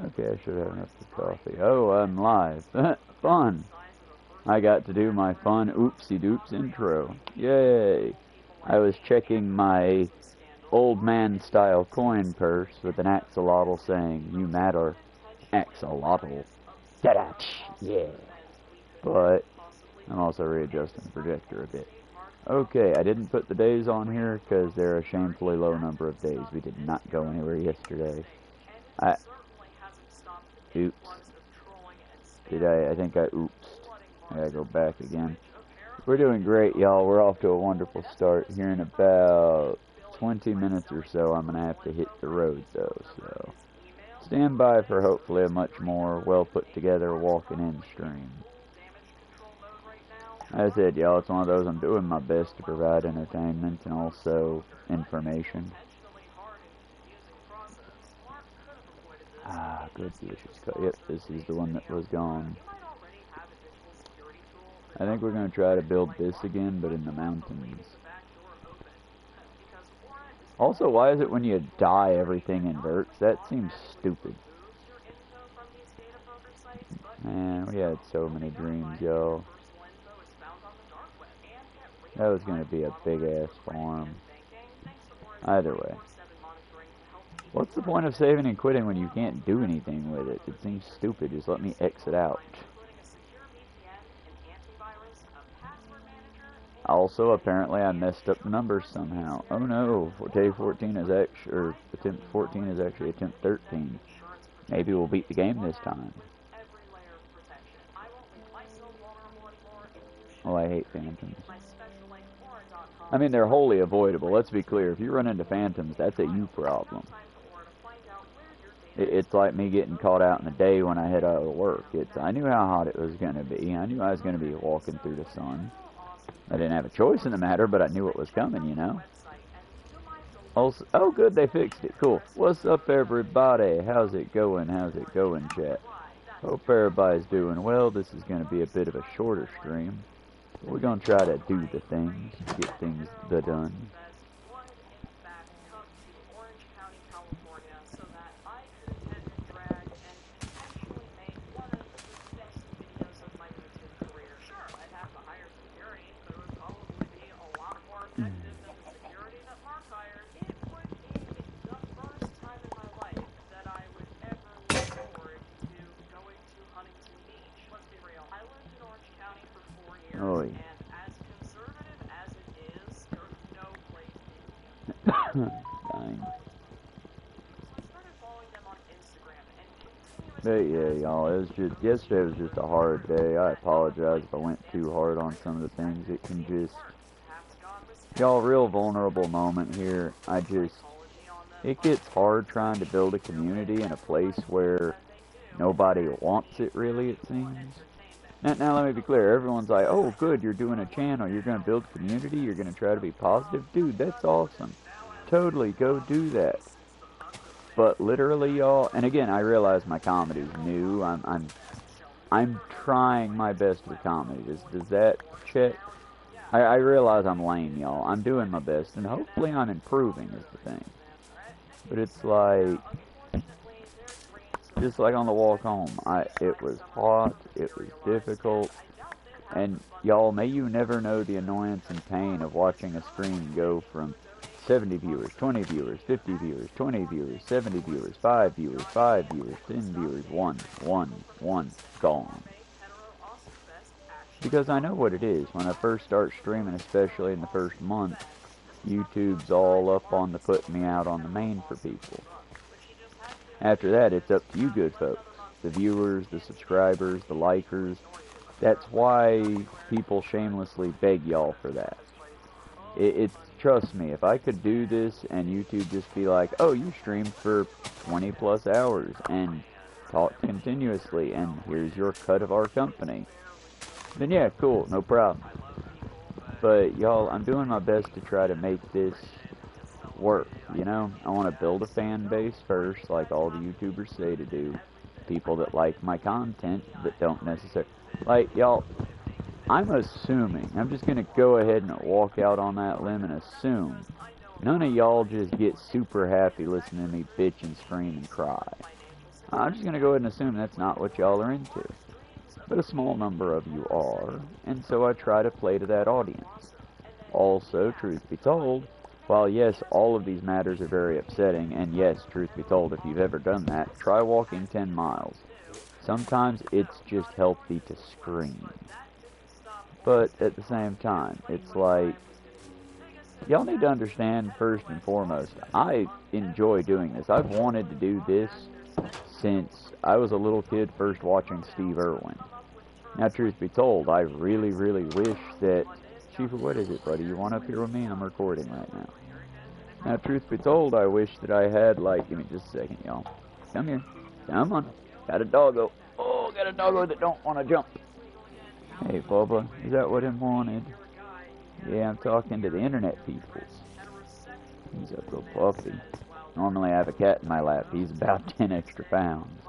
Okay, I should have enough for coffee. Oh, I'm live. Fun! I got to do my fun oopsie doops intro. Yay! I was checking my old man style coin purse with an axolotl saying, "You matter, axolotl." Ta-da! Yeah! But I'm also readjusting the projector a bit. Okay, I didn't put the days on here because they're a shamefully low number of days. We did not go anywhere yesterday. Oops. I think I oopsed. I gotta go back again. We're doing great, y'all. We're off to a wonderful start. Here in about 20 minutes or so, I'm gonna have to hit the road, though, so stand by for hopefully a much more well put together walking in stream. As I said, y'all, it's one of those I'm doing my best to provide entertainment and also information. Ah, good delicious cut. Yep, this is the one that was gone. I think we're going to try to build this again, but in the mountains. Also, why is it when you die everything inverts? That seems stupid. Man, we had so many dreams, y'all. That was going to be a big-ass farm. Either way. What's the point of saving and quitting when you can't do anything with it? It seems stupid. Just let me exit out. Also, apparently I messed up the numbers somehow. Oh no, day 14 is or attempt 14 is actually attempt 13. Maybe we'll beat the game this time. Oh, I hate phantoms. I mean, they're wholly avoidable. Let's be clear. If you run into phantoms, that's a you problem. It's like me getting caught out in the day when I head out of work. I knew how hot it was going to be. I knew I was going to be walking through the sun. I didn't have a choice in the matter, but I knew it was coming, you know? Also, oh, good, they fixed it. Cool. What's up, everybody? How's it going? How's it going, chat? Hope everybody's doing well. This is going to be a bit of a shorter stream. We're going to try to do the things, get things done. But yeah, y'all, yesterday was just a hard day. I apologize if I went too hard on some of the things. It can just, y'all, real vulnerable moment here. It gets hard trying to build a community in a place where nobody wants it, really, it seems. Now let me be clear, everyone's like, oh good, you're doing a channel, you're going to build community, you're going to try to be positive. Dude, that's awesome. Totally, go do that. But literally, y'all, and again, I realize my comedy's new. I'm trying my best with comedy. Does that check? I realize I'm lame, y'all. I'm doing my best, and hopefully I'm improving is the thing. But it's like, just like on the walk home, it was hot, it was difficult, and y'all, may you never know the annoyance and pain of watching a stream go from 70 viewers, 20 viewers, 50 viewers, 20 viewers, 70 viewers, 5 viewers, 5 viewers, 10 viewers, 1, gone. Because I know what it is. When I first start streaming, especially in the first month, YouTube's all up on the putting me out on the main for people. After that, it's up to you good folks. The viewers, the subscribers, the likers. That's why people shamelessly beg y'all for that. Trust me, if I could do this and YouTube just be like, oh, you streamed for 20 plus hours and talked continuously and here's your cut of our company, then yeah, cool, no problem. But y'all, I'm doing my best to try to make this work, you know? I want to build a fan base first, like all the YouTubers say to do. People that like my content, but don't necessarily, like, y'all, I'm assuming, I'm just going to go ahead and walk out on that limb and assume none of y'all just get super happy listening to me bitch and scream and cry. I'm just going to go ahead and assume that's not what y'all are into. But a small number of you are, and so I try to play to that audience. Also, truth be told, while yes, all of these matters are very upsetting, and yes, truth be told, if you've ever done that, try walking 10 miles. Sometimes it's just healthy to scream. But at the same time, it's like, y'all need to understand first and foremost, I enjoy doing this. I've wanted to do this since I was a little kid first watching Steve Irwin. Now, truth be told, I really, really wish that... Chief, what is it, buddy? You want up here with me? I'm recording right now. Now, truth be told, I wish that I had, like... Give me just a second, y'all. Come here. Come on. Got a doggo. Oh, got a doggo that don't want to jump. Hey, Bubba. Is that what him wanted? Yeah, I'm talking to the internet people. He's a little puppy. Normally I have a cat in my lap. He's about 10 extra pounds.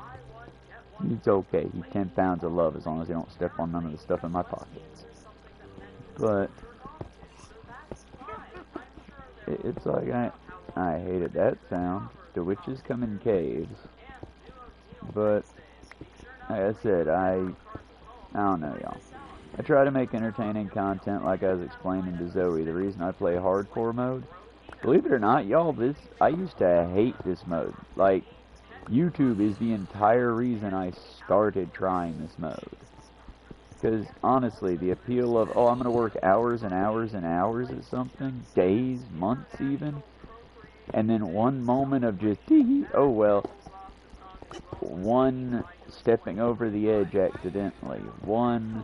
He's okay. He's 10 pounds of love as long as he don't step on none of the stuff in my pockets. But it's like I hated that sound. The witches come in caves. But like I said, I don't know, y'all. I try to make entertaining content like I was explaining to Zoe. The reason I play hardcore mode, believe it or not, y'all, I used to hate this mode. Like, YouTube is the entire reason I started trying this mode. Because, honestly, the appeal of, oh, I'm going to work hours and hours and hours at something, days, months even, and then one moment of just, oh, well, one stepping over the edge accidentally, one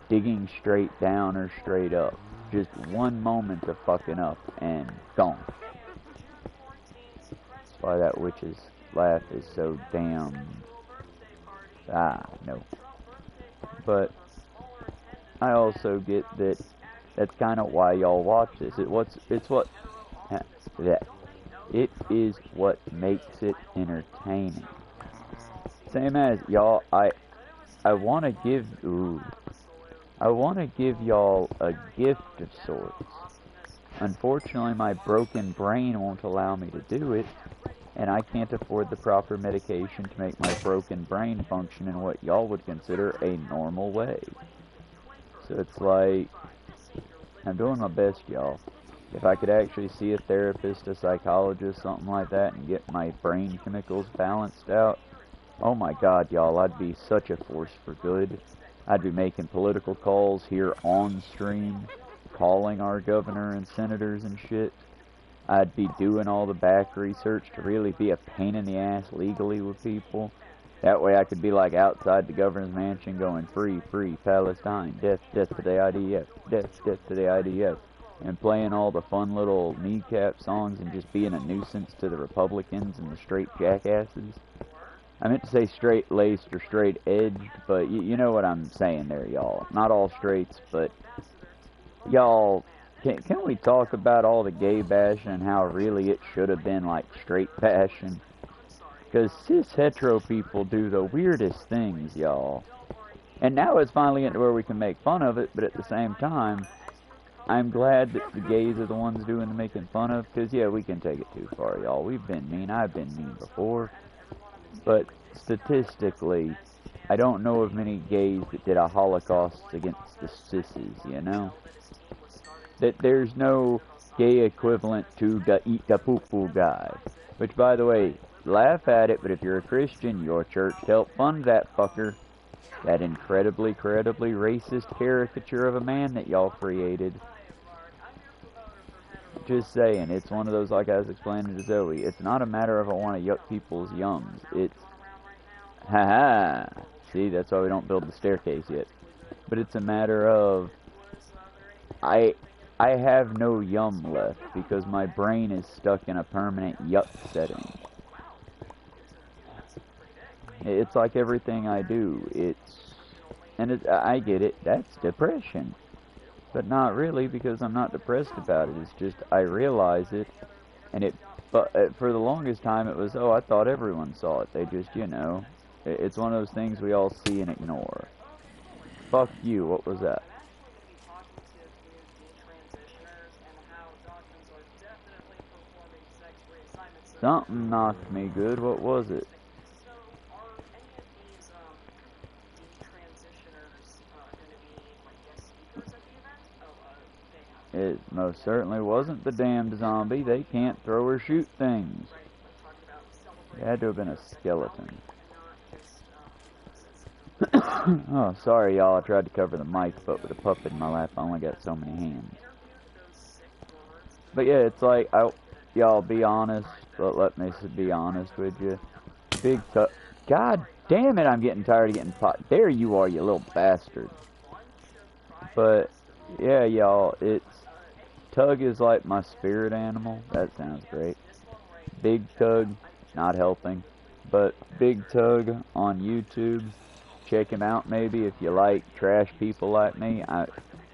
digging straight down or straight up, just one moment of fucking up, and gone. That's why that witch's laugh is so damn... no. But I also get that that's kind of why y'all watch this. It is what makes it entertaining. Same as y'all, I want to give y'all a gift of sorts. Unfortunately, my broken brain won't allow me to do it, and I can't afford the proper medication to make my broken brain function in what y'all would consider a normal way. So it's like, I'm doing my best, y'all. If I could actually see a therapist, a psychologist, something like that, and get my brain chemicals balanced out, oh my god, y'all, I'd be such a force for good. I'd be making political calls here on stream, calling our governor and senators and shit. I'd be doing all the back research to really be a pain in the ass legally with people. That way I could be like outside the governor's mansion going, free, free, Palestine, death, death to the IDF, death, death to the IDF. And playing all the fun little kneecap songs and just being a nuisance to the Republicans and the straight jackasses. I meant to say straight-laced or straight-edged, but you know what I'm saying there, y'all. Not all straights, but y'all, can we talk about all the gay bashing and how really it should have been like straight bashing? Because cis-hetero people do the weirdest things, y'all. And now it's finally getting to where we can make fun of it, but at the same time, I'm glad that the gays are the ones doing the making fun of, because, yeah, we can take it too far, y'all. We've been mean. I've been mean before. But statistically, I don't know of many gays that did a holocaust against the sissies, you know? That there's no gay equivalent to the eat the poo-poo guy. Which, by the way, laugh at it, but if you're a Christian, your church help fund that fucker. That incredibly racist caricature of a man that y'all created. Just saying, it's one of those, like I was explaining to Zoe, it's not a matter of I want to yuck people's yums. It's, haha, see, that's why we don't build the staircase yet. But it's a matter of, I have no yum left because my brain is stuck in a permanent yuck setting. It's like everything I do. I get it. That's depression. But not really, because I'm not depressed about it. It's just, I realize it. But for the longest time it was, oh, I thought everyone saw it. They just, you know. It's one of those things we all see and ignore. Fuck you. What was that? Something knocked me good. What was it? It most certainly wasn't the damned zombie. They can't throw or shoot things. It had to have been a skeleton. Oh, sorry y'all, I tried to cover the mic, but with a puppet in my lap, I only got so many hands. But yeah, it's like, y'all be honest, but let me be honest with you. Big Tug, god damn it, I'm getting tired of getting pot. There you are, you little bastard. But, yeah, y'all, Tug is like my spirit animal. That sounds great. Big Tug, not helping. But Big Tug on YouTube. Check him out maybe if you like trash people like me.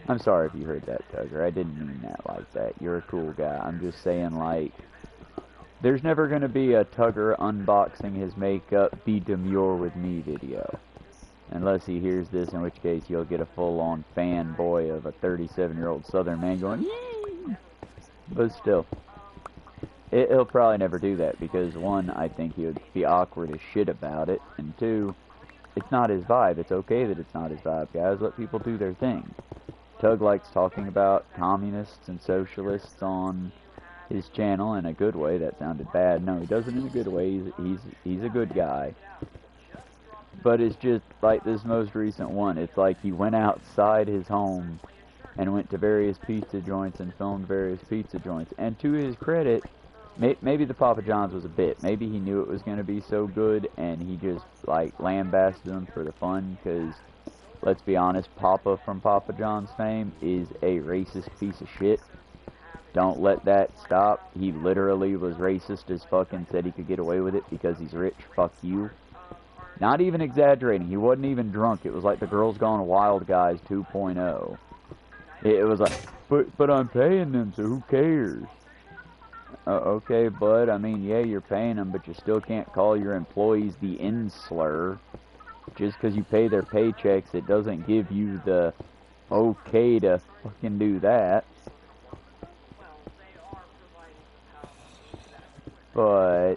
I'm sorry if you heard that, Tugger. I didn't mean that like that. You're a cool guy. I'm just saying, like, there's never going to be a Tugger unboxing his makeup, be demure with me video. Unless he hears this, in which case you'll get a full-on fanboy of a 37-year-old Southern man going, yee! But still, he'll probably never do that because, one, I think he would be awkward as shit about it, and two, it's not his vibe. It's okay that it's not his vibe, guys. Let people do their thing. Tug likes talking about communists and socialists on his channel in a good way. That sounded bad. No, he does it in a good way. He's a good guy. But it's just like this most recent one. It's like he went outside his home and went to various pizza joints and filmed various pizza joints. And to his credit, maybe the Papa John's was a bit. Maybe he knew it was going to be so good and he just like lambasted them for the fun because, let's be honest, Papa from Papa John's fame is a racist piece of shit. Don't let that stop. He literally was racist as fuck and said he could get away with it because he's rich. Fuck you. Not even exaggerating. He wasn't even drunk. It was like the Girls Gone Wild guys 2.0. It was like, but I'm paying them, so who cares? Okay, bud. I mean, yeah, you're paying them, but you still can't call your employees the insular. Just because you pay their paychecks, it doesn't give you the okay to fucking do that. But,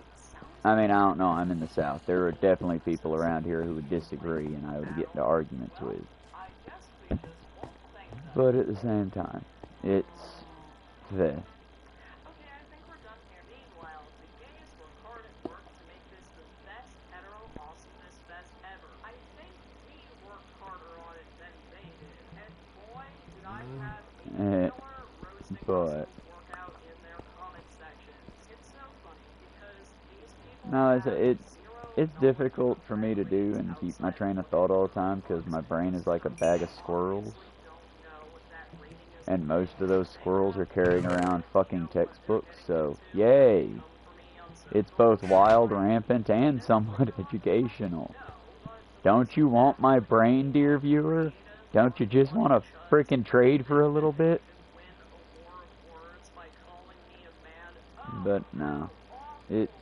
I mean, I don't know. I'm in the South. There are definitely people around here who would disagree, and I would get into arguments with. But at the same time, it's the. But no, it's difficult for me to do and keep my train of thought all the time because my brain is like a bag of squirrels, and most of those squirrels are carrying around fucking textbooks. So yay, it's both wild, rampant, and somewhat educational. Don't you want my brain, dear viewer? Don't you just want to frickin' trade for a little bit? But no, it's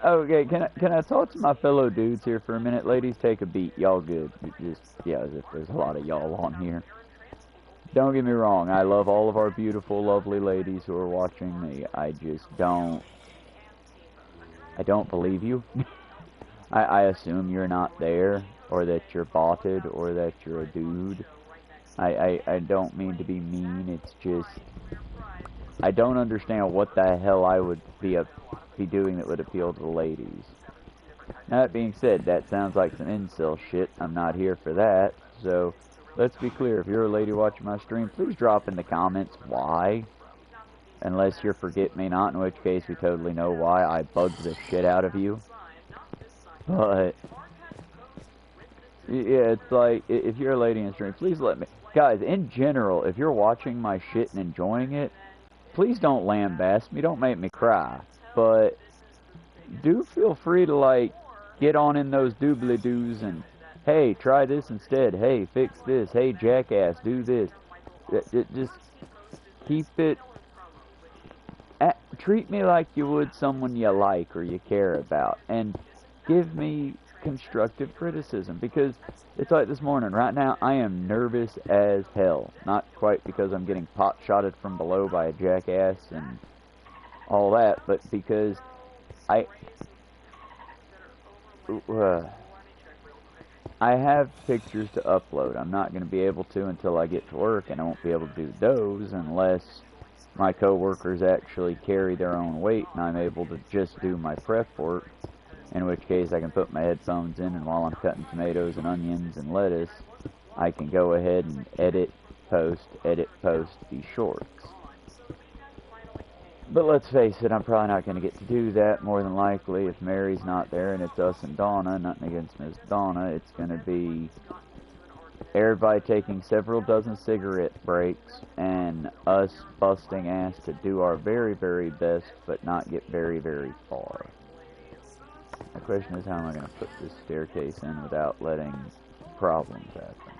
okay, can I talk to my fellow dudes here for a minute? Ladies, take a beat. Y'all good. Just, yeah, as if there's a lot of y'all on here. Don't get me wrong, I love all of our beautiful, lovely ladies who are watching me. I just don't believe you. I assume you're not there, or that you're botted, or that you're a dude. I don't mean to be mean, it's just, I don't understand what the hell I would be doing that would appeal to the ladies. Now, that being said, that sounds like some incel shit. I'm not here for that, so let's be clear. If you're a lady watching my stream, please drop in the comments why. Unless you're forget-me-not, in which case we totally know why I bugged the shit out of you. But, yeah, it's like, if you're a lady in stream, please let me. Guys, in general, if you're watching my shit and enjoying it, please don't lambaste me, don't make me cry. But, do feel free to, like, get on in those doobly-doos and, hey, try this instead, hey, fix this, hey, jackass, do this. Just keep it, treat me like you would someone you like or you care about, and give me constructive criticism, because it's like this morning, right now, I am nervous as hell. Not quite because I'm getting pot-shotted from below by a jackass and all that, but because I have pictures to upload. I'm not going to be able to until I get to work, and I won't be able to do those unless my coworkers actually carry their own weight and I'm able to just do my prep work, in which case I can put my headphones in, and while I'm cutting tomatoes and onions and lettuce, I can go ahead and edit, post these shorts. But let's face it, I'm probably not going to get to do that. More than likely, if Mary's not there and it's us and Donna, nothing against Miss Donna, it's going to be everybody taking several dozen cigarette breaks and us busting ass to do our very, very best, but not get very, very far. The question is, how am I going to put this staircase in without letting problems happen?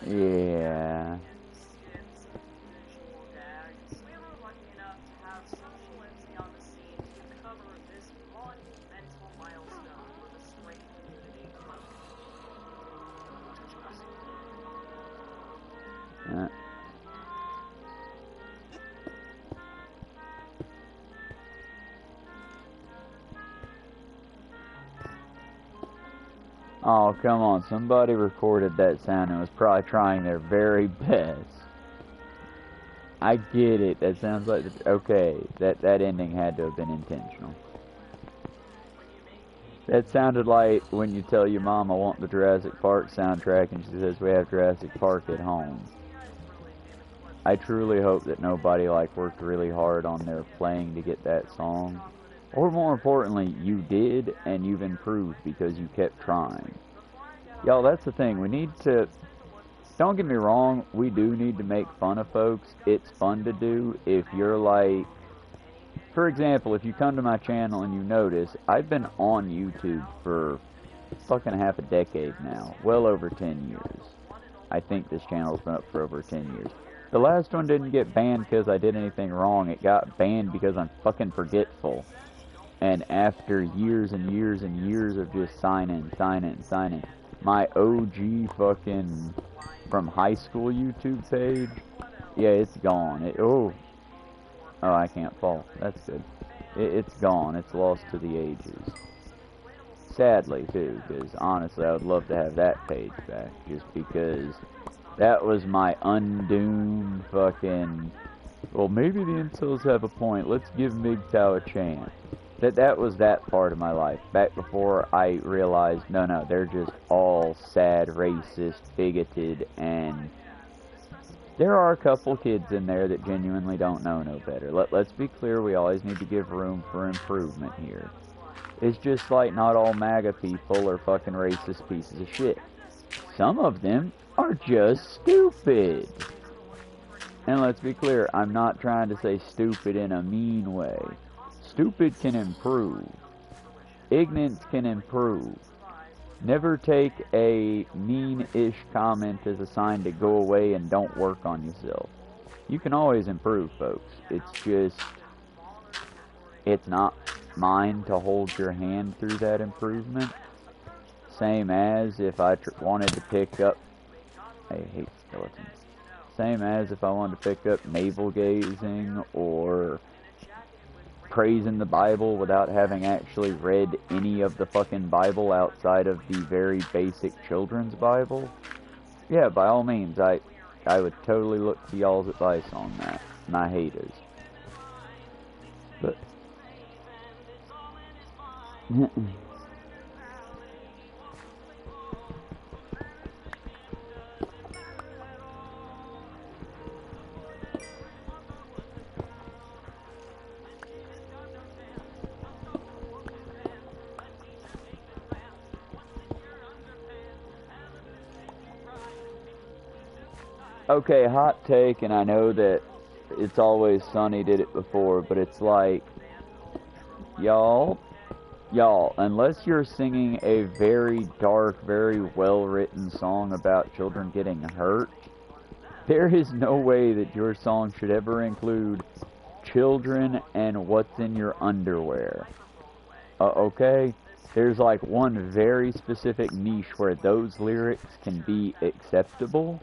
Yeah. Oh, come on. Somebody recorded that sound and was probably trying their very best. I get it. That sounds like... Okay, that ending had to have been intentional. That sounded like when you tell your mom, I want the Jurassic Park soundtrack, and she says, we have Jurassic Park at home. I truly hope that nobody, like, worked really hard on their playing to get that song. Or more importantly, you did, and you've improved because you kept trying. Y'all, that's the thing. We need to... Don't get me wrong, we do need to make fun of folks. It's fun to do if you're like... For example, if you come to my channel and you notice, I've been on YouTube for fucking half a decade now. Well over 10 years. I think this channel's been up for over 10 years. The last one didn't get banned because I did anything wrong. It got banned because I'm fucking forgetful. And after years and years and years of just sign in, my OG fucking from high school YouTube page, yeah, it's gone. Oh, I can't fall. That's good. It's gone. It's lost to the ages. Sadly, too, because honestly, I would love to have that page back, just because that was my undoomed fucking... Well, maybe the incels have a point. Let's give MGTOW a chance. That was that part of my life, back before I realized, no, they're just all sad, racist, bigoted, and there are a couple kids in there that genuinely don't know no better. Let's be clear, we always need to give room for improvement here. It's just like not all MAGA people are fucking racist pieces of shit. Some of them are just stupid. And let's be clear, I'm not trying to say stupid in a mean way. Stupid can improve. Ignorance can improve. Never take a mean-ish comment as a sign to go away and don't work on yourself. You can always improve, folks. It's just... It's not mine to hold your hand through that improvement. Same as if I wanted to pick up... I hate skeletons. Same as if I wanted to pick up navel-gazing or... praising the Bible without having actually read any of the fucking Bible outside of the very basic children's Bible. Yeah, by all means, I would totally look to y'all's advice on that, my haters. But... Okay, hot take, and I know that It's Always Sunny did it before, but it's like, y'all, unless you're singing a very dark, very well-written song about children getting hurt, there is no way that your song should ever include children and what's in your underwear. Okay? There's like one very specific niche where those lyrics can be acceptable.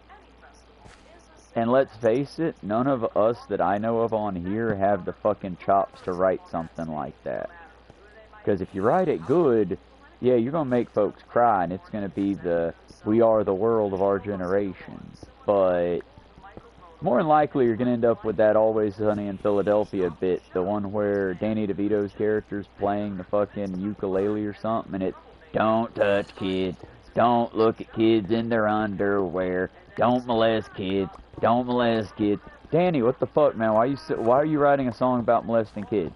And let's face it, none of us that I know of on here have the fucking chops to write something like that. Because if you write it good, yeah, you're going to make folks cry, and it's going to be the "we are the world of our generation." But more than likely, you're going to end up with that Always Sunny in Philadelphia bit, the one where Danny DeVito's character's playing the fucking ukulele or something, and it's, "Don't touch kids, don't look at kids in their underwear, don't molest kids, don't molest kids." Danny, what the fuck, man? Why are you writing a song about molesting kids?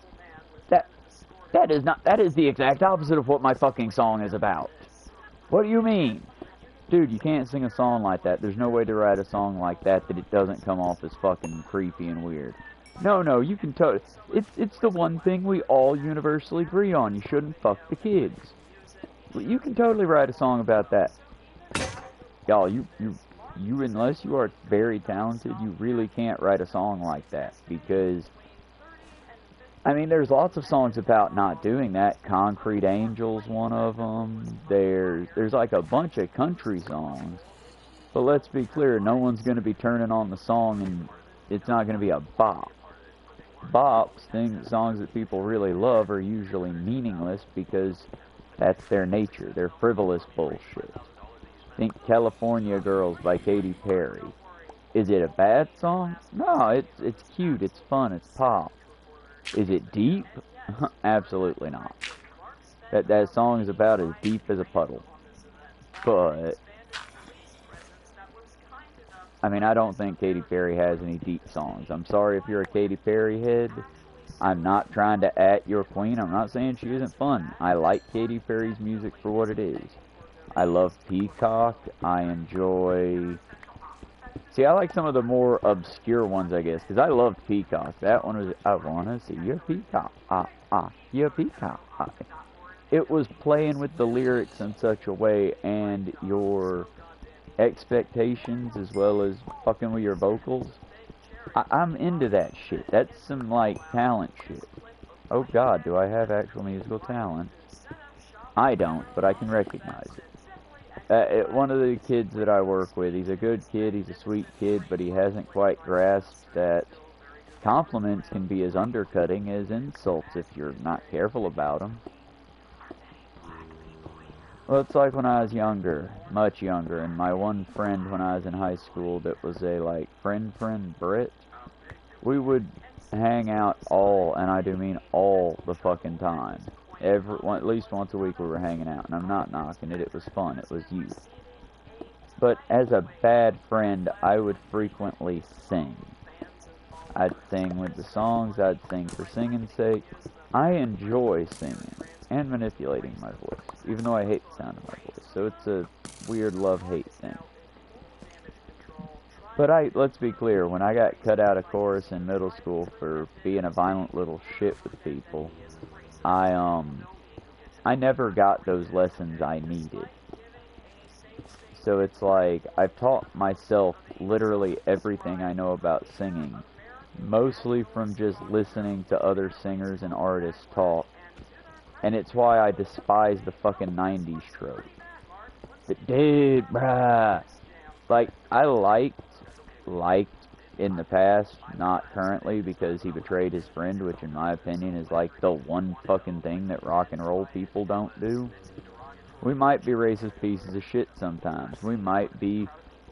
That is the exact opposite of what my fucking song is about. What do you mean? Dude, you can't sing a song like that. There's no way to write a song like that it doesn't come off as fucking creepy and weird. No, you can totally... It's the one thing we all universally agree on. You shouldn't fuck the kids. You can totally write a song about that. Y'all, you unless you are very talented, you really can't write a song like that. Because, I mean, there's lots of songs about not doing that. Concrete Angel's one of them. There's like a bunch of country songs. But let's be clear, no one's going to be turning on the song and it's not going to be a bop. Bops, songs that people really love, are usually meaningless because that's their nature. They're frivolous bullshit. Think California Girls by Katy Perry. Is it a bad song? No, it's cute, it's fun, it's pop. Is it deep? Absolutely not. That song is about as deep as a puddle. But, I mean, I don't think Katy Perry has any deep songs. I'm sorry if you're a Katy Perry head. I'm not trying to at your queen. I'm not saying she isn't fun. I like Katy Perry's music for what it is. I love Peacock. I enjoy... See, I like some of the more obscure ones, I guess, because I loved Peacock. That one was, "I wanna see your peacock, your peacock." It was playing with the lyrics in such a way, and your expectations, as well as fucking with your vocals. I'm into that shit. That's some, like, talent shit. Oh god, do I have actual musical talent? I don't, but I can recognize it. One of the kids that I work with, he's a good kid, he's a sweet kid, but he hasn't quite grasped that compliments can be as undercutting as insults if you're not careful about them. Well, it's like when I was younger, much younger, and my one friend when I was in high school that was a, like, friend Brit, we would hang out all, and I do mean all, the fucking time. At least once a week we were hanging out, and I'm not knocking it, it was fun, it was youth. But as a bad friend, I would frequently sing. I'd sing with the songs, I'd sing for singing's sake. I enjoy singing, and manipulating my voice, even though I hate the sound of my voice, so it's a weird love-hate thing. But let's be clear, when I got cut out of chorus in middle school for being a violent little shit with people, I never got those lessons I needed. So it's like, I've taught myself literally everything I know about singing, mostly from just listening to other singers and artists talk. And it's why I despise the fucking 90s trope. But dude, bruh, like, I liked in the past, not currently, because he betrayed his friend, which in my opinion is like the one fucking thing that rock and roll people don't do. We might be racist pieces of shit sometimes. We might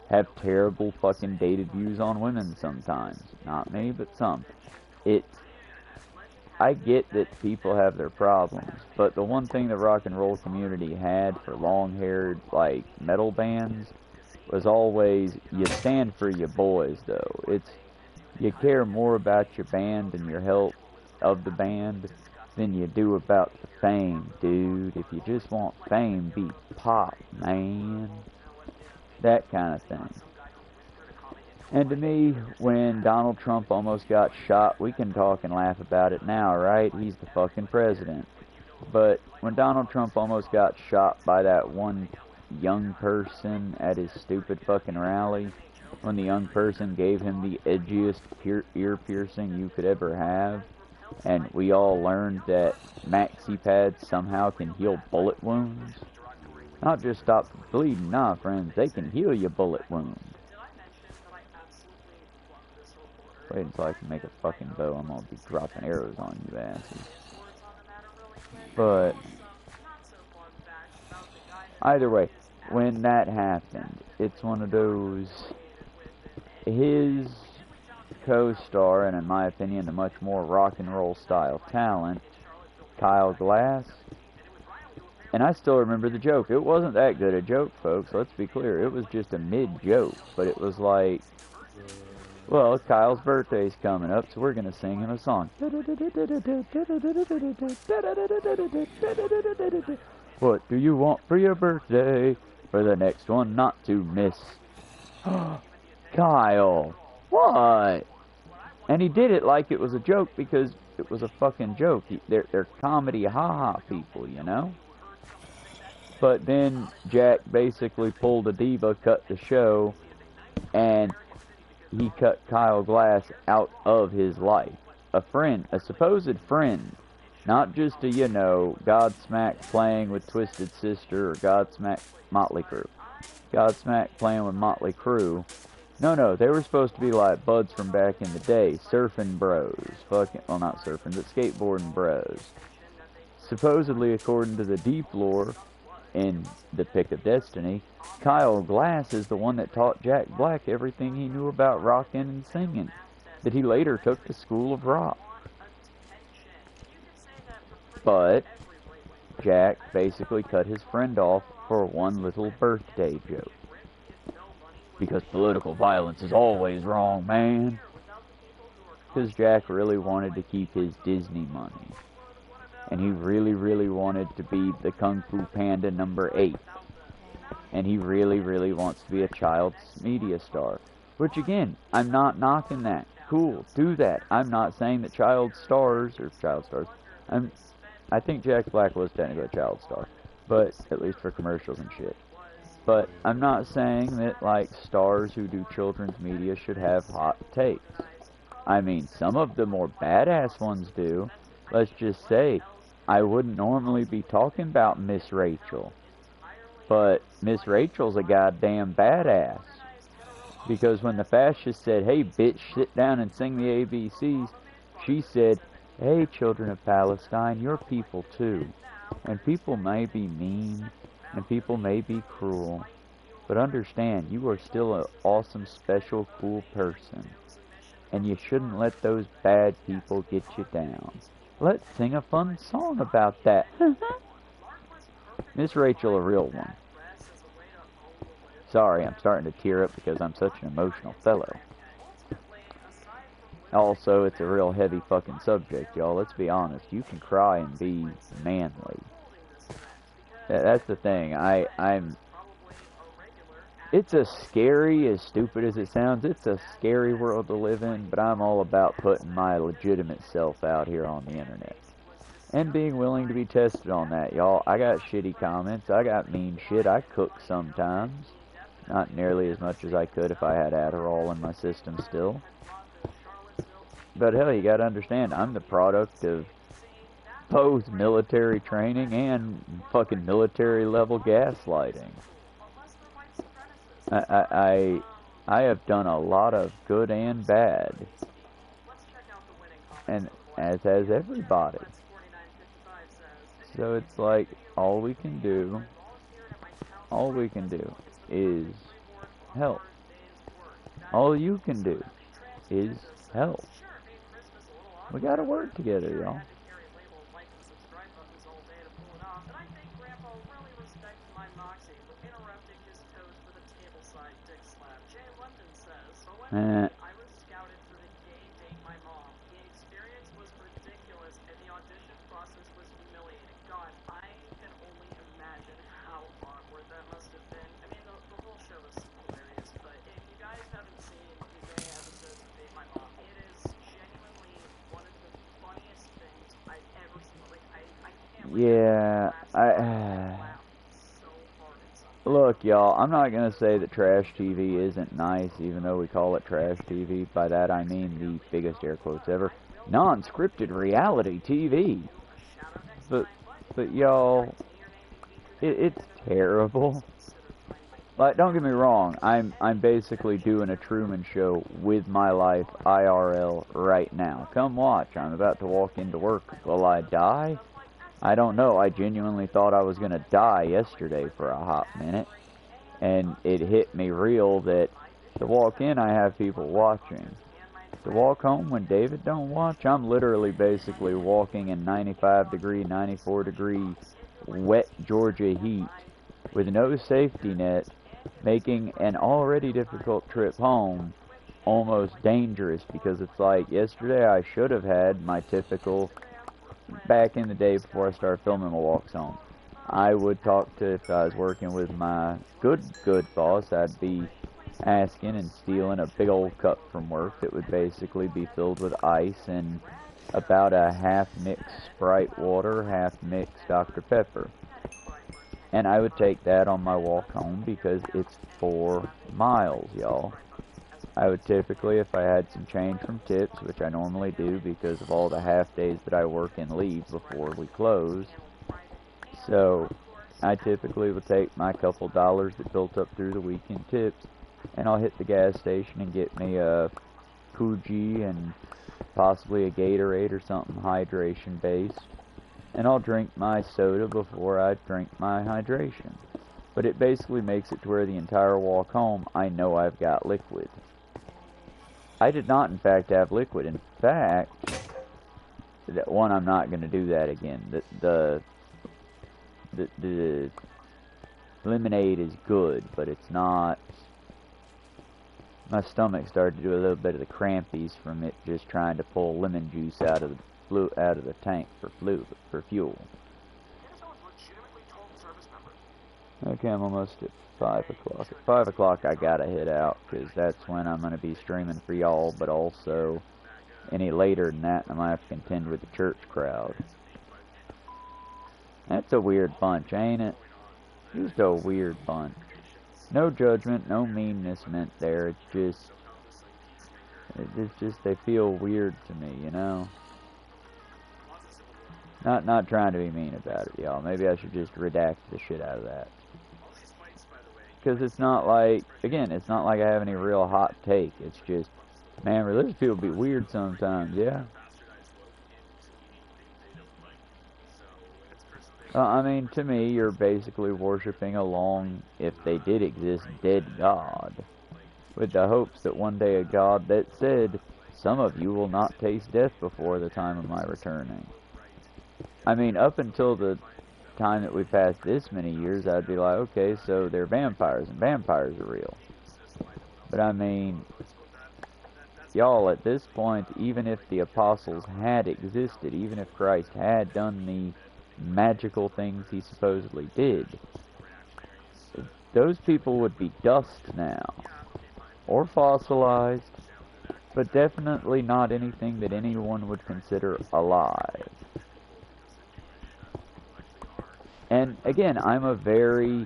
have terrible fucking dated views on women sometimes. Not me, but some. I get that people have their problems, but the one thing the rock and roll community had for long-haired, like, metal bands was always, you stand for your boys, though. You care more about your band and your health of the band than you do about the fame, dude. If you just want fame, be pop, man. That kind of thing. And to me, when Donald Trump almost got shot, we can talk and laugh about it now, right? He's the fucking president. But when Donald Trump almost got shot by that one young person at his stupid fucking rally, when the young person gave him the edgiest ear piercing you could ever have, and we all learned that maxi pads somehow can heal bullet wounds. Not just stop bleeding, nah, friends, they can heal your bullet wound. Wait until I can make a fucking bow, I'm gonna be dropping arrows on you asses. But either way, when that happened, it's one of those, his co-star, and in my opinion, the much more rock and roll style talent, Kyle Glass, and I still remember the joke. It wasn't that good a joke, folks, let's be clear. It was just a mid-joke, but it was like, well, Kyle's birthday's coming up, so we're going to sing him a song. What do you want for your birthday? For the next one not to miss. Kyle, what? And he did it like it was a joke because it was a fucking joke. They're comedy ha-ha people, you know? But then Jack basically pulled a diva, cut the show, and he cut Kyle Glass out of his life. A friend, a supposed friend. Not just a, you know, Godsmack playing with Twisted Sister or Godsmack Motley Crue. Godsmack playing with Motley Crue. No, they were supposed to be like buds from back in the day. Surfing bros. Fucking, well, not surfing, but skateboarding bros. Supposedly, according to the deep lore in The Pick of Destiny, Kyle Glass is the one that taught Jack Black everything he knew about rocking and singing, that he later took to School of Rock. But Jack basically cut his friend off for one little birthday joke. Because political violence is always wrong, man. Because Jack really wanted to keep his Disney money. And he really, really wanted to be the Kung Fu Panda #8. And he really, really wants to be a child's media star. Which again, I'm not knocking that. Cool, do that. I'm not saying that child stars, I think Jack Black was technically a child star. But, at least for commercials and shit. But I'm not saying that, like, stars who do children's media should have hot takes. I mean, some of the more badass ones do. Let's just say, I wouldn't normally be talking about Miss Rachel. But Miss Rachel's a goddamn badass. Because when the fascist said, hey bitch, sit down and sing the ABCs, she said, hey children of Palestine, you're people too. And people may be mean, and people may be cruel. But understand, you are still an awesome, special, cool person. And you shouldn't let those bad people get you down. Let's sing a fun song about that. Miss Rachel, a real one. Sorry, I'm starting to tear up because I'm such an emotional fellow. Also, it's a real heavy fucking subject, y'all. Let's be honest. You can cry and be manly. That's the thing. It's a scary, as stupid as it sounds, it's a scary world to live in, but I'm all about putting my legitimate self out here on the internet. And being willing to be tested on that, y'all. I got shitty comments, I got mean shit, I cook sometimes. Not nearly as much as I could if I had Adderall in my system still. But hell, you gotta understand, I'm the product of both military training and fucking military level gaslighting. I have done a lot of good and bad. And as has everybody. So it's like, all we can do is help. All you can do is help. We gotta work together, y'all. I was scouted for the gay date my mom. The experience was ridiculous and the audition process was humiliating. God, I can only imagine how awkward that must have been. I mean, the whole show was hilarious, but if you guys haven't seen his Yeah, look, y'all, I'm not gonna say that trash TV isn't nice, even though we call it trash TV. By that I mean the biggest air quotes ever, non-scripted reality TV. But y'all, it's terrible. Like, don't get me wrong, I'm basically doing a Truman Show with my life IRL right now. Come watch. I'm about to walk into work. Will I die? I don't know. I genuinely thought I was gonna die yesterday for a hot minute, and it hit me real that to walk in I have people watching. To walk home when David don't watch, I'm literally basically walking in 95 degree, 94 degree wet Georgia heat with no safety net, making an already difficult trip home almost dangerous, because it's like yesterday I should have had my typical, back in the day before I started filming my walks home, I would talk to, if I was working with my good boss, I'd be asking and stealing a big old cup from work that would basically be filled with ice and about a half mixed Sprite water, half mixed Dr. Pepper. And I would take that on my walk home because it's 4 miles, y'all. I would typically, if I had some change from tips, which I normally do because of all the half days that I work and leave before we close, so I typically would take my couple dollars that built up through the week in tips, and I'll hit the gas station and get me a Fuji and possibly a Gatorade or something hydration based. And I'll drink my soda before I drink my hydration. But it basically makes it to where the entire walk home, I know I've got liquid. I did not, in fact, have liquid. In fact, one, I'm not going to do that again. The lemonade is good, but it's not. My stomach started to do a little bit of the crampies from it just trying to pull lemon juice out of the tank for fuel. Okay, I'm almost at 5 o'clock. At 5 o'clock I gotta head out, because that's when I'm gonna be streaming for y'all, but also any later than that I might have to contend with the church crowd. That's a weird bunch, ain't it? Just a weird bunch. No judgment, no meanness meant there. It's just they feel weird to me, you know? Not trying to be mean about it, y'all. Maybe I should just redact the shit out of that. Because it's not like, again, it's not like I have any real hot take. It's just, man, religious people be weird sometimes, yeah? I mean, to me, you're basically worshiping a long, if they did exist, dead God, with the hopes that one day a God that said, some of you will not taste death before the time of my returning. I mean, up until the time that we passed this many years, I'd be like, okay, so they're vampires, and vampires are real. But I mean, y'all, at this point, even if the apostles had existed, even if Christ had done the magical things he supposedly did, those people would be dust now, or fossilized, but definitely not anything that anyone would consider alive. And again, I'm a very,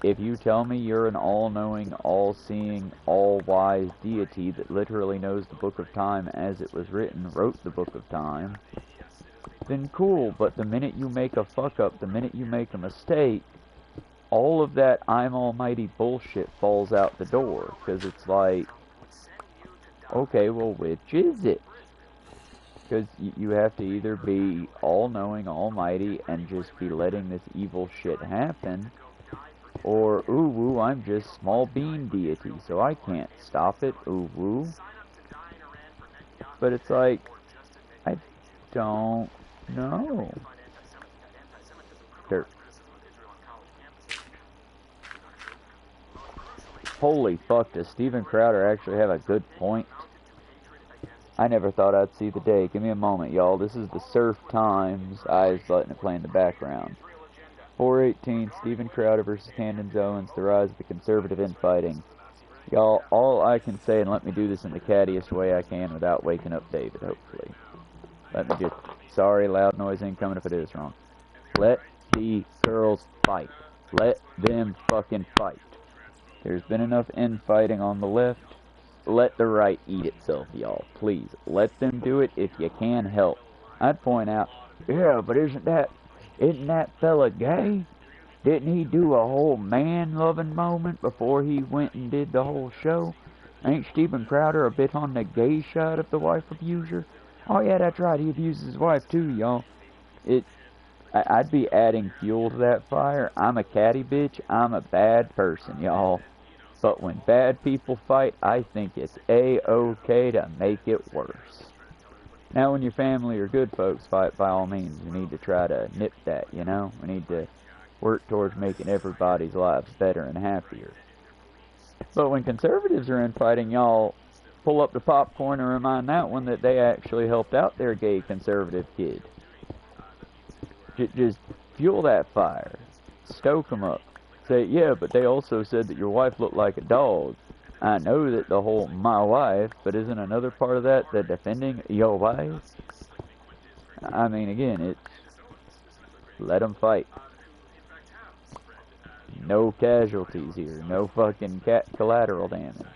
if you tell me you're an all-knowing, all-seeing, all-wise deity that literally knows the book of time as it was written, wrote the book of time, then cool. But the minute you make a fuck-up, the minute you make a mistake, all of that I'm almighty bullshit falls out the door. Because it's like, okay, well, which is it? Because you have to either be all-knowing, almighty, and just be letting this evil shit happen, or, ooh, woo, I'm just small bean deity, so I can't stop it, ooh, woo. But it's like, I don't know. Holy fuck, does Steven Crowder actually have a good point? I never thought I'd see the day. Give me a moment, y'all. This is the Surf Times. Eyes letting it play in the background. 418, Steven Crowder versus Candace Owens, the rise of the conservative infighting. Y'all, all I can say, and let me do this in the cattiest way I can without waking up David, hopefully. Let me just, sorry, loud noise incoming if it is wrong. Let the girls fight. Let them fucking fight. There's been enough infighting on the left. Let the right eat itself, y'all. Please, let them do it if you can help. I'd point out, yeah, but isn't that fella gay? Didn't he do a whole man-loving moment before he went and did the whole show? Ain't Steven Crowder a bit on the gay side of the wife abuser? Oh yeah, that's right, he abuses his wife too, y'all. I'd be adding fuel to that fire. I'm a catty bitch. I'm a bad person, y'all. But when bad people fight, I think it's A-OK to make it worse. Now, when your family or good folks fight, by all means, we need to try to nip that, you know? We need to work towards making everybody's lives better and happier. But when conservatives are infighting, y'all pull up the popcorn and remind that one that they actually helped out their gay conservative kid. Just fuel that fire. Stoke them up. Say, yeah, but they also said that your wife looked like a dog. I know that the whole my wife, but isn't another part of that the defending your wife? I mean, again, it's let them fight. No casualties here. No fucking collateral damage.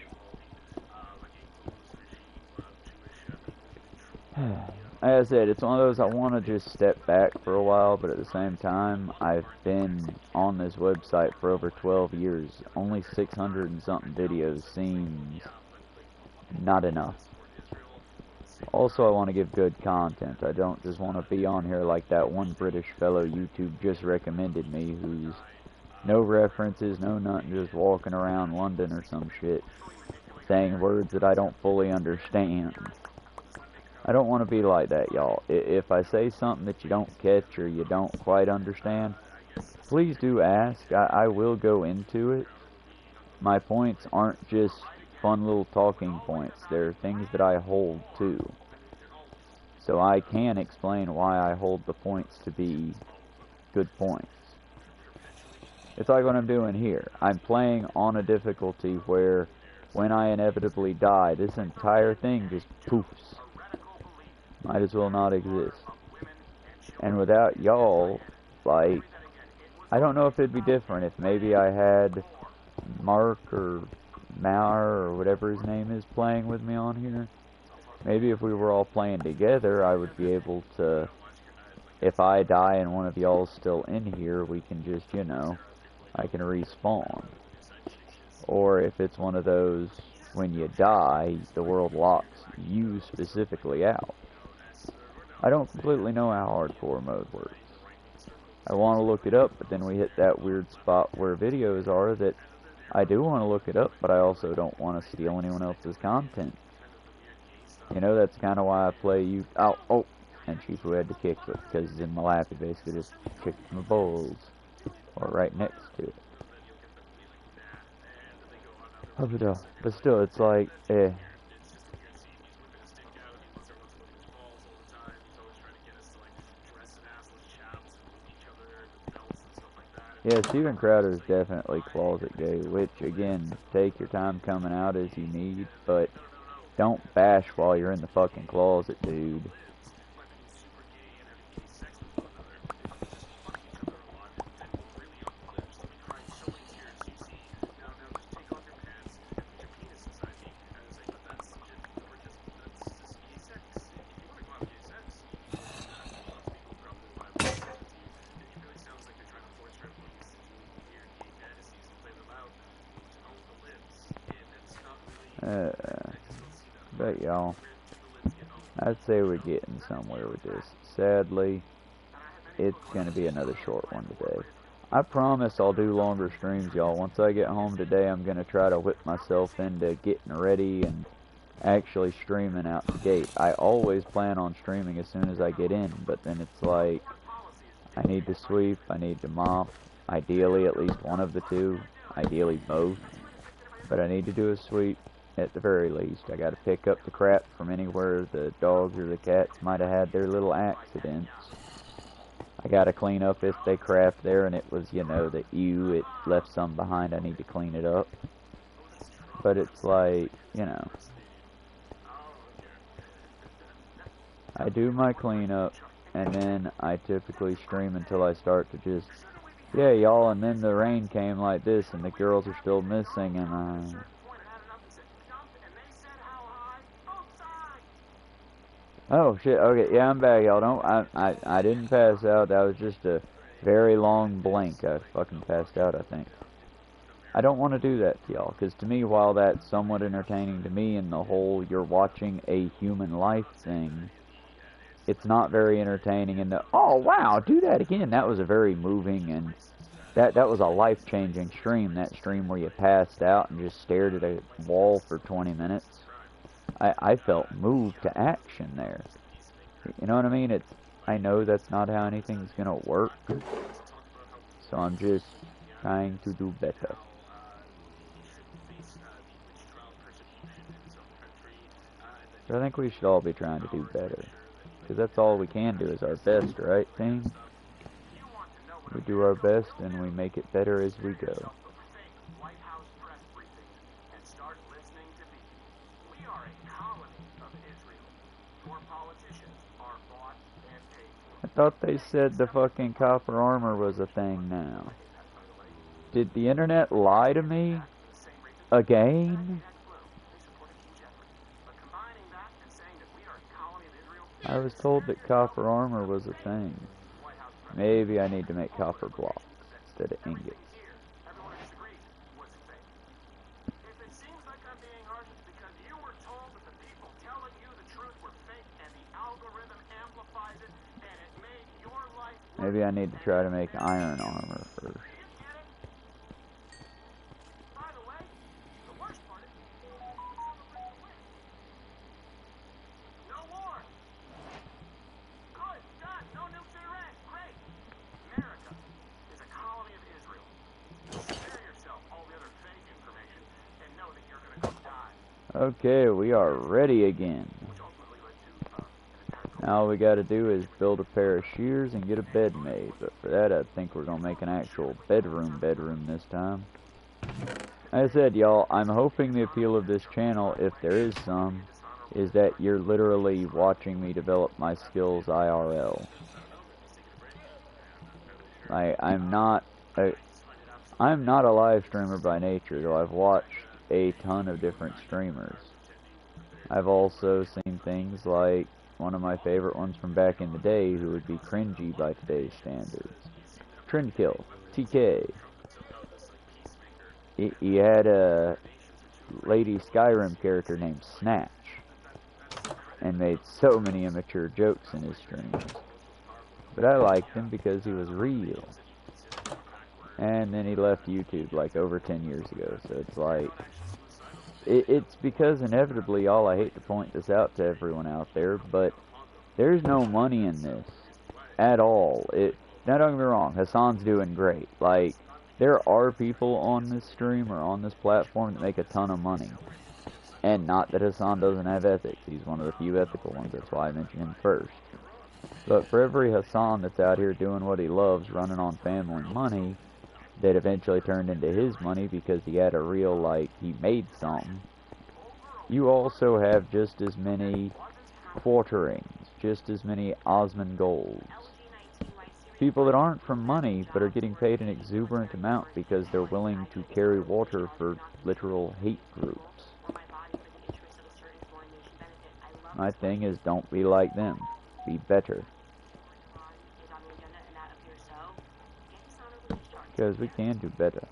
As I said, it's one of those I want to just step back for a while, but at the same time, I've been on this website for over 12 years. Only 600 and something videos seems not enough. Also, I want to give good content. I don't just want to be on here like that one British fellow YouTube just recommended me, who's no references, no nothing, just walking around London or some shit, saying words that I don't fully understand. I don't want to be like that, y'all. If I say something that you don't catch or you don't quite understand, please do ask. I will go into it. My points aren't just fun little talking points. They're things that I hold to. So I can explain why I hold the points to be good points. It's like what I'm doing here. I'm playing on a difficulty where when I inevitably die, this entire thing just poofs. Might as well not exist. And without y'all, like, I don't know if it'd be different if maybe I had Mark or Mauer or whatever his name is playing with me on here. Maybe if we were all playing together, I would be able to, if I die and one of y'all's still in here, we can just, you know, I can respawn. Or if it's one of those, when you die, the world locks you specifically out. I don't completely know how hardcore mode works. I want to look it up, but then we hit that weird spot where videos are that I do want to look it up, but I also don't want to steal anyone else's content. You know, that's kind of why I play you. Oh, and she who had to kick it, because in my lap he basically just kicked my balls, or right next to it. But still, it's like, Yeah, Steven Crowder is definitely closet gay, which, again, take your time coming out as you need, but don't bash while you're in the fucking closet, dude. But y'all, I'd say we're getting somewhere with this. Sadly, it's going to be another short one today. I promise I'll do longer streams, y'all. Once I get home today, I'm going to try to whip myself into getting ready and actually streaming out the gate. I always plan on streaming as soon as I get in, but then it's like, I need to sweep, I need to mop, ideally at least one of the two, ideally both, but I need to do a sweep. At the very least, I gotta pick up the crap from anywhere the dogs or the cats might have had their little accidents. I gotta clean up if they crapped there and it was, you know, that it left some behind, I need to clean it up. But it's like, you know, I do my cleanup, and then I typically stream until I start to just, yeah, y'all, and then the rain came like this, and the girls are still missing, and oh shit, okay, yeah, I'm back, y'all. Don't, I didn't pass out. That was just a very long blink. I fucking passed out, I think. I don't want to do that to y'all, because to me, while that's somewhat entertaining to me in the whole you're watching a human life thing, it's not very entertaining in the, oh wow, do that again. That was a very moving, and that was a life-changing stream. That stream where you passed out and just stared at a wall for 20 minutes. I felt moved to action there. You know what I mean? I know that's not how anything's gonna work, so I'm just trying to do better. So I think we should all be trying to do better, because that's all we can do is our best, right, team? We do our best and we make it better as we go. I thought they said the fucking copper armor was a thing now. Did the internet lie to me? Again? I was told that copper armor was a thing. Maybe I need to make copper blocks instead of ingots. Maybe I need to try to make iron armor first. Okay, we are ready again. Now all we gotta do is build a pair of shears and get a bed made. But for that, I think we're gonna make an actual bedroom this time. Like I said, y'all, I'm hoping the appeal of this channel, if there is some, is that you're literally watching me develop my skills IRL. I'm not a live streamer by nature, though I've watched a ton of different streamers. I've also seen things like one of my favorite ones from back in the day, who would be cringy by today's standards, Trendkill, TK. He had a Lady Skyrim character named Snatch, and made so many immature jokes in his streams. But I liked him because he was real. And then he left YouTube like over 10 years ago, so it's like, it's because inevitably, y'all, I hate to point this out to everyone out there, but there's no money in this at all. Now don't get me wrong, Hassan's doing great. Like, there are people on this stream or on this platform that make a ton of money. And not that Hassan doesn't have ethics, he's one of the few ethical ones, that's why I mention him first. But for every Hassan that's out here doing what he loves, running on family money, that eventually turned into his money because he had a real, like, he made something, you also have just as many quarterings, just as many Osmongols. People that aren't from money, but are getting paid an exuberant amount because they're willing to carry water for literal hate groups. My thing is, don't be like them. Be better. Because we can do better.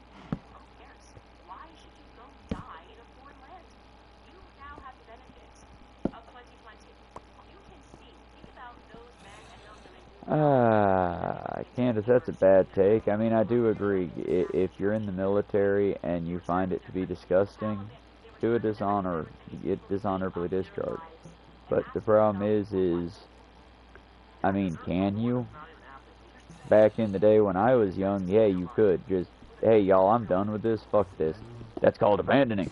Candace, that's a bad take. I mean, I do agree. If you're in the military and you find it to be disgusting, do a dishonor. Get dishonorably discharged. But the problem is, I mean, can you? Back in the day when I was young, yeah, you could. Just, hey, y'all, I'm done with this. Fuck this. That's called abandoning.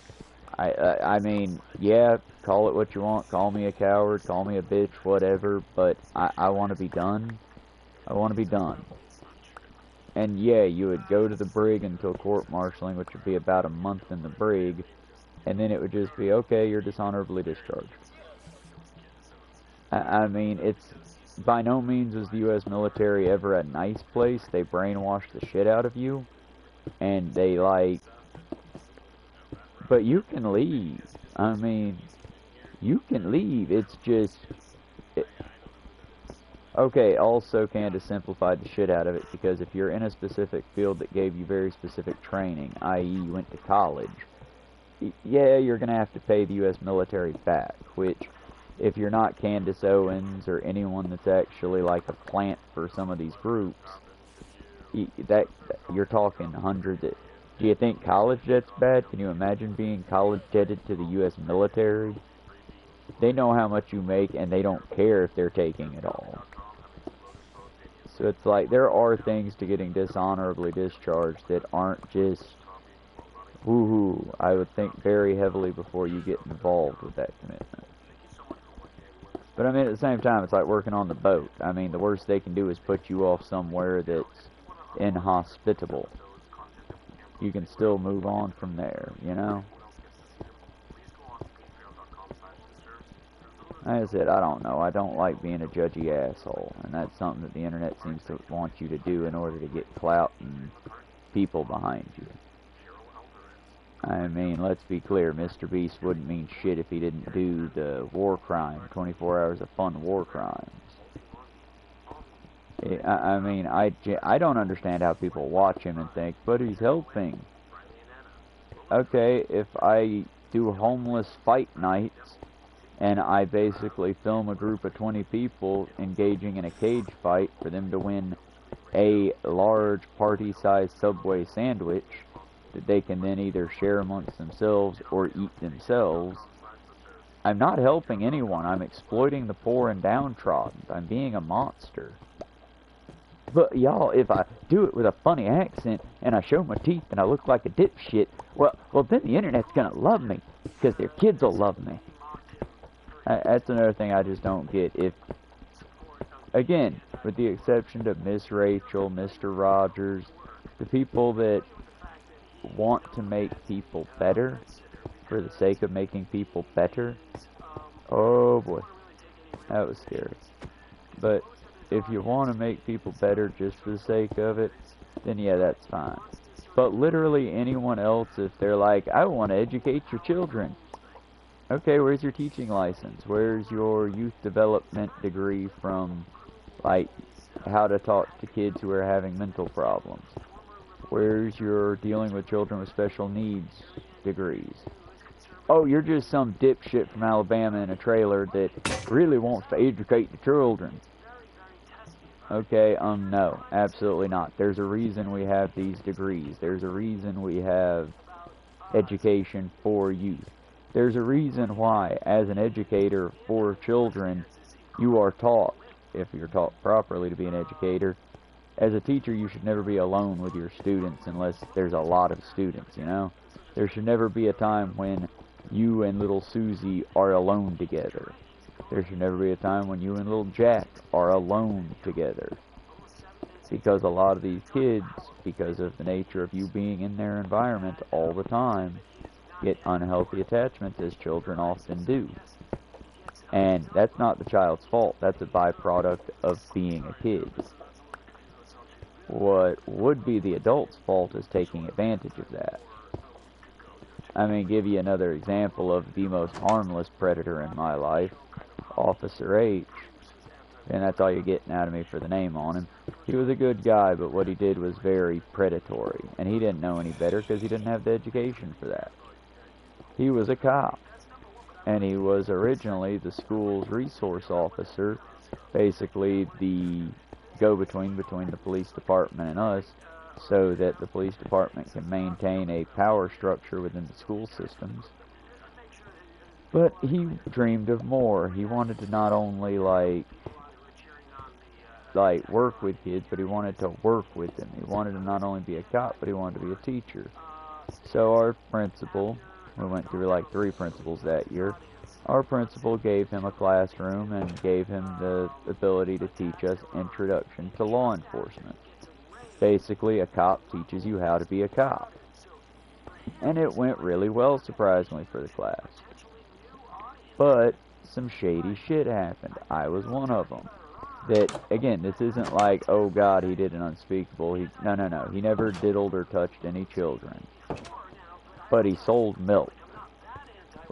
I mean, yeah, call it what you want. Call me a coward. Call me a bitch. Whatever. But I want to be done. I want to be done. And yeah, you would go to the brig until court-martialing, which would be about a month in the brig. And then it would just be, okay, you're dishonorably discharged. I mean, by no means was the U.S. military ever a nice place. They brainwashed the shit out of you, and they like, but you can leave. I mean, you can leave. It's just, okay, also kind of simplified the shit out of it, because if you're in a specific field that gave you very specific training, i.e. you went to college, yeah, you're going to have to pay the U.S. military back, which, if you're not Candace Owens or anyone that's actually like a plant for some of these groups, that you're talking hundreds of... Do you think college debt's bad? Can you imagine being college debted to the U.S. military? They know how much you make, and they don't care if they're taking it all. So it's like, there are things to getting dishonorably discharged that aren't just woohoo. I would think very heavily before you get involved with that commitment. But I mean, at the same time, it's like working on the boat. I mean, the worst they can do is put you off somewhere that's inhospitable. You can still move on from there, you know? Like I said, I don't know. I don't like being a judgy asshole, and that's something that the internet seems to want you to do in order to get clout and people behind you. I mean, let's be clear, Mr. Beast wouldn't mean shit if he didn't do the war crime, 24 hours of fun war crimes. I mean, I don't understand how people watch him and think, but he's helping. Okay, if I do homeless fight nights, and I basically film a group of 20 people engaging in a cage fight for them to win a large party-sized Subway sandwich that they can then either share amongst themselves or eat themselves, I'm not helping anyone. I'm exploiting the poor and downtrodden. I'm being a monster. But y'all, if I do it with a funny accent and I show my teeth and I look like a dipshit, well then the internet's gonna love me, because their kids will love me. That's another thing I just don't get. If, again, with the exception of Miss Rachel, Mr. Rogers, the people that want to make people better for the sake of making people better, oh boy, that was scary. But if you want to make people better just for the sake of it, then yeah, that's fine. But literally anyone else, if they're like, I want to educate your children. Okay, where's your teaching license? Where's your youth development degree from, like, how to talk to kids who are having mental problems? Where's your dealing with children with special needs degrees? Oh, you're just some dipshit from Alabama in a trailer that really wants to educate the children. Okay, no, absolutely not. There's a reason we have these degrees. There's a reason we have education for youth. There's a reason why, as an educator for children, you are taught, if you're taught properly to be an educator. As a teacher, you should never be alone with your students unless there's a lot of students, you know? There should never be a time when you and little Susie are alone together. There should never be a time when you and little Jack are alone together. Because a lot of these kids, because of the nature of you being in their environment all the time, get unhealthy attachments, as children often do. And that's not the child's fault. That's a byproduct of being a kid. What would be the adult's fault is taking advantage of that. I mean, give you another example of the most harmless predator in my life, Officer H. And that's all you're getting out of me for the name on him. He was a good guy, but what he did was very predatory. And he didn't know any better because he didn't have the education for that. He was a cop. And he was originally the school's resource officer, basically the go-between between the police department and us, so that the police department can maintain a power structure within the school systems. But he dreamed of more. He wanted to not only like work with kids, but he wanted to work with them. He wanted to not only be a cop, but he wanted to be a teacher. So our principal, we went through like 3 principals that year, our principal gave him a classroom and gave him the ability to teach us Introduction to Law Enforcement. Basically, a cop teaches you how to be a cop. And it went really well, surprisingly, for the class. But some shady shit happened. I was one of them. that, again, this isn't like, oh God, he did an unspeakable. No. He never diddled or touched any children. But he sold milk.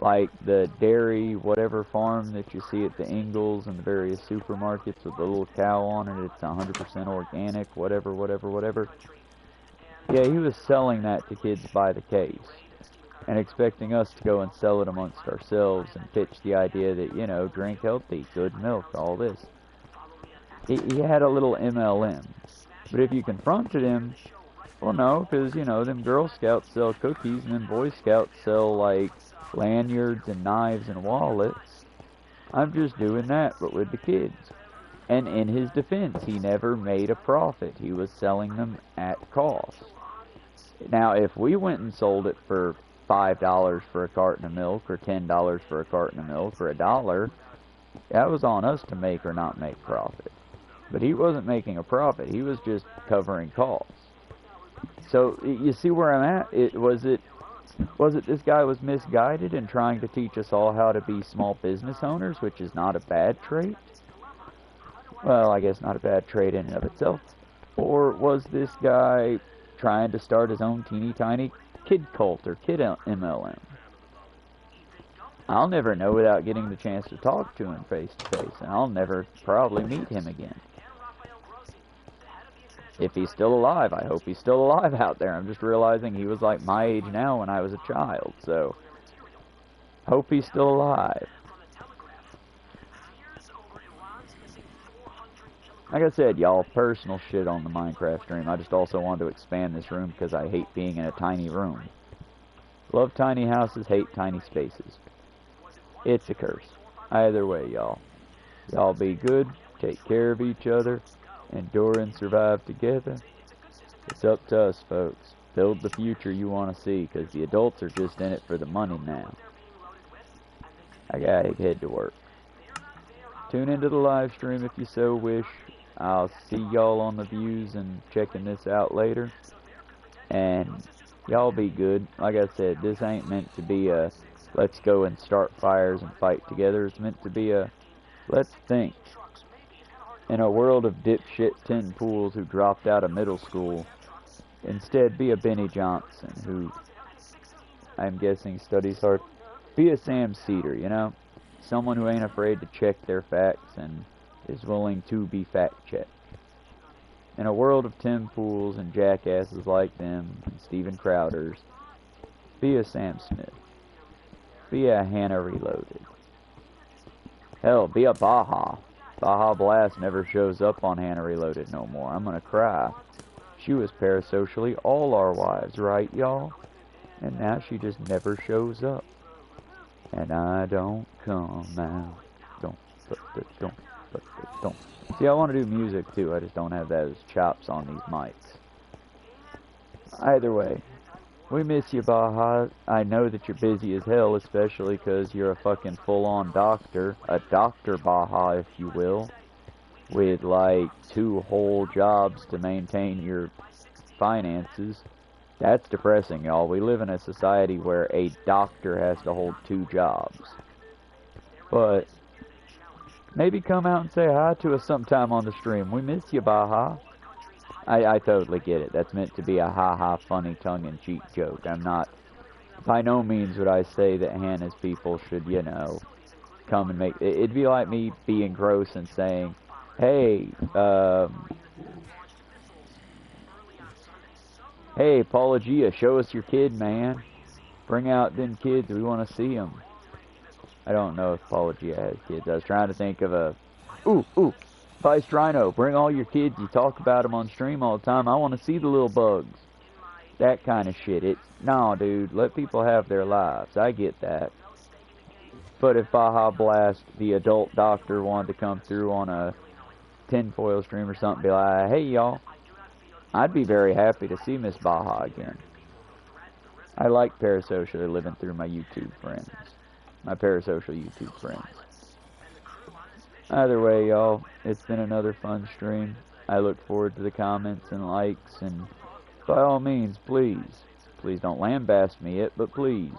Like the dairy, whatever farm that you see at the Ingles and the various supermarkets with the little cow on it, it's 100% organic, whatever. Yeah, he was selling that to kids by the case. And expecting us to go and sell it amongst ourselves and pitch the idea that, you know, drink healthy, good milk, all this. He had a little MLM. But if you confronted him, well, no, because, you know, them Girl Scouts sell cookies and them Boy Scouts sell, like, lanyards and knives and wallets. I'm just doing that, but with the kids. And in his defense, he never made a profit. He was selling them at cost. Now, if we went and sold it for $5 for a carton of milk, or $10 for a carton of milk, or $1, that was on us to make or not make profit. But he wasn't making a profit. He was just covering costs. So, you see where I'm at? Was it this guy was misguided in trying to teach us all how to be small business owners, which is not a bad trait? Well, I guess not a bad trait in and of itself. Or was this guy trying to start his own teeny tiny kid cult or kid MLM? I'll never know without getting the chance to talk to him face to face, and I'll never probably meet him again. If he's still alive, I hope he's still alive out there. I'm just realizing he was like my age now when I was a child, so hope he's still alive. Like I said, y'all, personal shit on the Minecraft stream. I just also wanted to expand this room because I hate being in a tiny room. Love tiny houses, hate tiny spaces. It's a curse. Either way, y'all. Y'all be good, take care of each other, endure and survive together. It's up to us, folks. Build the future you want to see, because the adults are just in it for the money now. I gotta head to work. Tune into the live stream if you so wish. I'll see y'all on the views and checking this out later. And y'all be good. Like I said, this ain't meant to be a let's go and start fires and fight together. It's meant to be a let's think. In a world of dipshit tin pools who dropped out of middle school, instead be a Benny Johnson who, I'm guessing, studies hard. Be a Sam Cedar, you know? Someone who ain't afraid to check their facts and is willing to be fact-checked. In a world of tin pools and jackasses like them, and Steven Crowders, be a Sam Smith. Be a Hannah Reloaded. Hell, be a Baja. Baja Blast never shows up on Hannah Reloaded no more. I'm gonna cry. She was parasocially all our wives, right, y'all? And now she just never shows up. And I don't come out. Don't. See, I want to do music too. I just don't have those chops on these mics. Either way, we miss you, Baja. I know that you're busy as hell, especially because you're a fucking full-on doctor. A Dr. Baja, if you will. With, like, 2 whole jobs to maintain your finances. That's depressing, y'all. We live in a society where a doctor has to hold 2 jobs. But maybe come out and say hi to us sometime on the stream. We miss you, Baja. I totally get it. That's meant to be a ha-ha funny tongue-in-cheek joke. I'm not, by no means would I say that Hannah's people should, you know, come and make, it'd be like me being gross and saying, hey, hey, Paula Gia, show us your kid, man. Bring out them kids, we want to see them. I don't know if Paula Gia has kids. I was trying to think of a, Vice Rhino, bring all your kids. You talk about them on stream all the time. I want to see the little bugs. That kind of shit. No, dude, let people have their lives. I get that. But if Baja Blast, the adult doctor, wanted to come through on a tinfoil stream or something, be like, hey, y'all, I'd be very happy to see Miss Baja again. I like parasocially living through my YouTube friends. My parasocial YouTube friends. Either way, y'all, it's been another fun stream. I look forward to the comments and likes, and by all means, please don't lambaste me yet, but please,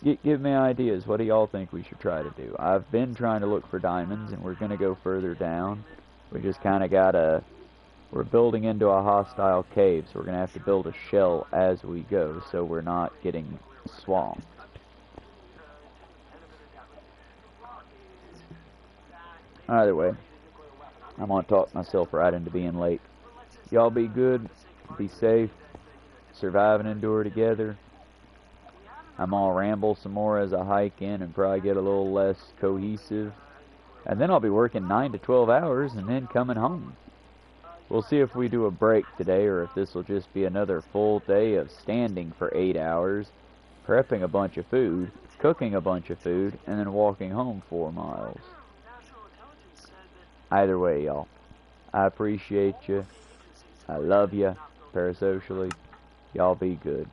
give me ideas. What do y'all think we should try to do? I've been trying to look for diamonds, and we're going to go further down. We just kind of gotta, we're building into a hostile cave, so we're gonna have to build a shell as we go, so we're not getting swamped. Either way, I'm gonna talk myself right into being late. Y'all be good, be safe, survive and endure together. I'm gonna ramble some more as I hike in and probably get a little less cohesive. And then I'll be working 9 to 12 hours and then coming home. We'll see if we do a break today or if this will just be another full day of standing for 8 hours, prepping a bunch of food, cooking a bunch of food, and then walking home 4 miles. Either way, y'all, I appreciate you. I love you, parasocially. Y'all be good.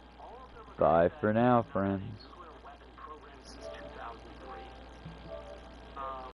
Bye for now, friends.